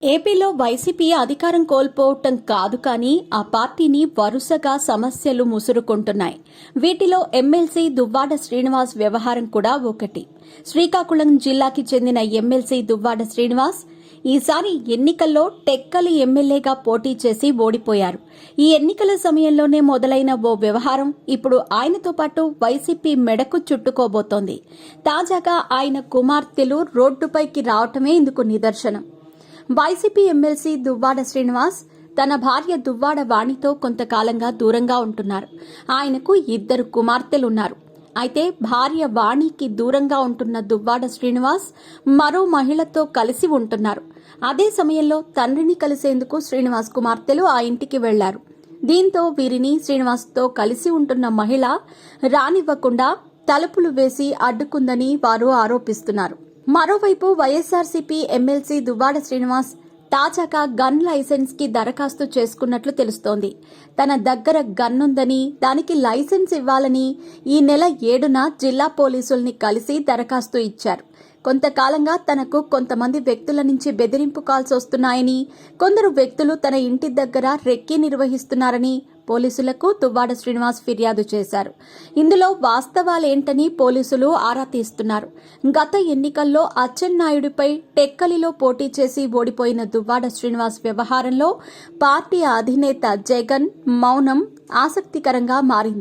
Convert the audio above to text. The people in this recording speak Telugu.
ఏపీలో వైసీపీ అధికారం కోల్పోవటం కాదు కానీ ఆ పార్టీని వరుసగా సమస్యలు ముసురుకుంటున్నాయి. వీటిలో ఎమ్మెల్సీ దువ్వాడ శ్రీనివాస్ వ్యవహారం కూడా ఒకటి. శ్రీకాకుళం జిల్లాకి చెందిన ఎమ్మెల్సీ దువ్వాడ శ్రీనివాస్ ఈసారి ఎన్నికల్లో టెక్కలి ఎమ్మెల్యేగా పోటీ చేసి ఓడిపోయారు. ఈ ఎన్నికల సమయంలోనే మొదలైన ఓ వ్యవహారం ఇప్పుడు ఆయనతో పాటు వైసీపీ మెడకు చుట్టుకోబోతోంది. తాజాగా ఆయన కుమార్తెలు రోడ్డుపైకి రావటమే ఇందుకు నిదర్శనం. వైసీపీ ఎమ్మెల్సీ దువ్వాడ శ్రీనివాస్ తన భార్య దువ్వాడ వాణితో కొంతకాలంగా దూరంగా ఉంటున్నారు. ఆయనకు 2 కుమార్తెలున్నారు. అయితే భార్య వాణికి దూరంగా ఉంటున్న దువ్వాడ శ్రీనివాస్ మరో మహిళతో కలిసి ఉంటున్నారు. అదే సమయంలో తండ్రిని కలిసేందుకు శ్రీనివాస్ కుమార్తెలు ఆ ఇంటికి వెళ్లారు. దీంతో వీరిని శ్రీనివాస్తో కలిసి ఉంటున్న మహిళ రానివ్వకుండా తలుపులు వేసి అడ్డుకుందని వారు ఆరోపిస్తున్నారు. మరోవైపు వైఎస్ఆర్సీపీ ఎమ్మెల్సీ దువ్వాడ శ్రీనివాస్ తాజాగా గన్ లైసెన్స్ కి దరఖాస్తు చేసుకున్నట్లు తెలుస్తోంది. తన దగ్గర గన్ ఉందని, దానికి లైసెన్స్ ఇవ్వాలని ఈ నెల 7న జిల్లా పోలీసుల్ని కలిసి దరఖాస్తు ఇచ్చారు. కొంతకాలంగా తనకు కొంతమంది వ్యక్తుల నుంచి బెదిరింపు కాల్స్ వస్తున్నాయని, కొందరు వ్యక్తులు తన ఇంటి దగ్గర రెక్కీ నిర్వహిస్తున్నారని పోలీసులకు దువ్వాడ శ్రీనివాస్ ఫిర్యాదు చేశారు. ఇందులో వాస్తవాలేంటని పోలీసులు ఆరా తీస్తున్నారు. గత ఎన్నికల్లో అచ్చెన్నాయుడిపై టెక్కలిలో పోటీ చేసి ఓడిపోయిన దువ్వాడ శ్రీనివాస్ వ్యవహారంలో పార్టీ అధినేత జగన్ మౌనం ఆసక్తికరంగా మారింది.